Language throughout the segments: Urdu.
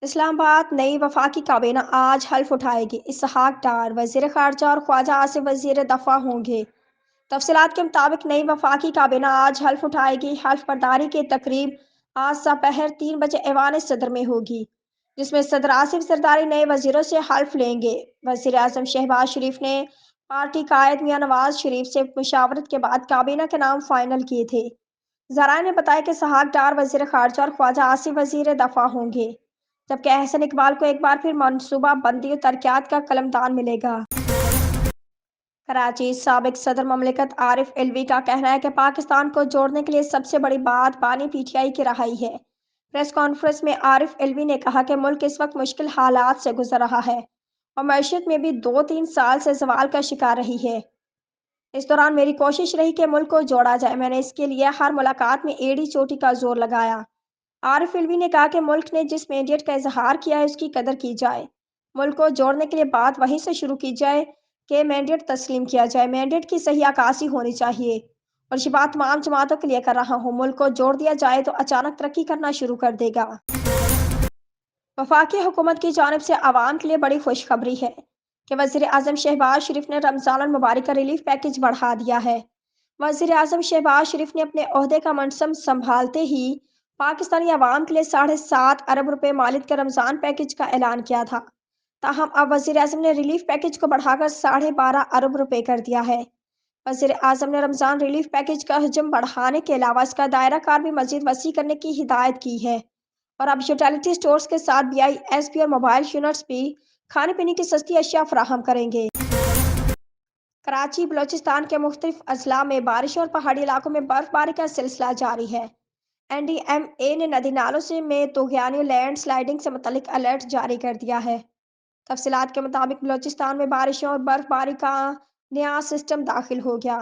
اسلام آباد نئی وفاقی کابینہ آج حلف اٹھائے گی۔ اسحاق ڈار وزیر خارجہ اور خواجہ آصف وزیر دفاع ہوں گے۔ تفصیلات کے مطابق نئی وفاقی کابینہ آج حلف اٹھائے گی۔ حلف برداری کی تقریب آج دوپہر 3 بجے ایوان صدر میں ہوگی، جس میں صدر آصف زرداری نئے وزیروں سے حلف لیں گے۔ وزیر اعظم شہباز شریف نے پارٹی قائد میاں نواز شریف سے مشاورت کے بعد کابینہ کے نام فائنل کیے تھے۔ ذرائع نے بتایا کہ اسحاق ڈار وزیر خارجہ اور خواجہ آصف وزیر دفاع ہوں گے، جبکہ احسن اقبال کو ایک بار پھر منصوبہ بندی و ترقیات کا قلمدان ملے گا۔ کراچی: سابق صدر مملکت عارف علوی کا کہنا ہے کہ پاکستان کو جوڑنے کے لیے سب سے بڑی بات بانی پی ٹی آئی کی رہائی ہے۔ پریس کانفرنس میں عارف علوی نے کہا کہ ملک اس وقت مشکل حالات سے گزر رہا ہے اور معیشت میں بھی 2-3 سال سے زوال کا شکار رہی ہے۔ اس دوران میری کوشش رہی کہ ملک کو جوڑا جائے۔ میں نے اس کے لیے ہر ملاقات میں ایڑی چوٹی کا زور لگایا۔ عارف علوی نے کہا کہ ملک نے جس مینڈیٹ کا اظہار کیا ہے اس کی قدر کی جائے۔ ملک کو جوڑنے کے لیے بات وہیں سے شروع کی جائے کہ مینڈیٹ تسلیم کیا جائے۔ مینڈیٹ کی صحیح عکاسی ہونی چاہیے اور یہ بات تمام جماعتوں کے لیے کر رہا ہوں۔ ملک کو جوڑ دیا جائے تو اچانک ترقی کرنا شروع کر دے گا۔ وفاقی حکومت کی جانب سے عوام کے لیے بڑی خوشخبری ہے کہ وزیر اعظم شہباز شریف نے رمضان المبارک کا ریلیف پیکیج بڑھا دیا ہے۔ وزیر اعظم شہباز شریف نے اپنے عہدے کا منصب سنبھالتے ہی پاکستانی عوام کے لیے 7.5 ارب روپے مالیت کے رمضان پیکیج کا اعلان کیا تھا، تاہم اب وزیر اعظم نے ریلیف پیکیج کو بڑھا کر 12.5 ارب روپے کر دیا ہے۔ وزیر اعظم نے رمضان ریلیف پیکیج کا حجم بڑھانے کے علاوہ اس کا دائرہ کار بھی مزید وسیع کرنے کی ہدایت کی ہے اور اب یوٹیلیٹی اسٹورز کے ساتھ BISP اور موبائل یونٹس بھی کھانے پینے کی سستی اشیاء فراہم کریں گے۔ کراچی: بلوچستان کے مختلف اضلاع میں بارشوں اور پہاڑی علاقوں میں برف باری کا سلسلہ جاری ہے۔ NDMA نے ندی نالوں میں طوفانی اور لینڈ سلائڈنگ سے متعلق الرٹ جاری کر دیا ہے۔ تفصیلات کے مطابق بلوچستان میں بارشوں اور برف باری کا نیا سسٹم داخل ہو گیا۔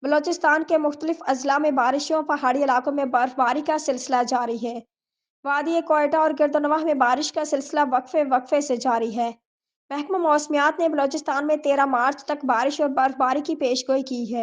بلوچستان کے مختلف اضلاع میں بارشوں اور پہاڑی علاقوں میں برف باری کا سلسلہ جاری ہے۔ وادی کوئٹہ اور گردنواہ میں بارش کا سلسلہ وقفے وقفے سے جاری ہے۔ محکمہ موسمیات نے بلوچستان میں 13 مارچ تک بارش اور برف باری کی پیش گوئی کی ہے۔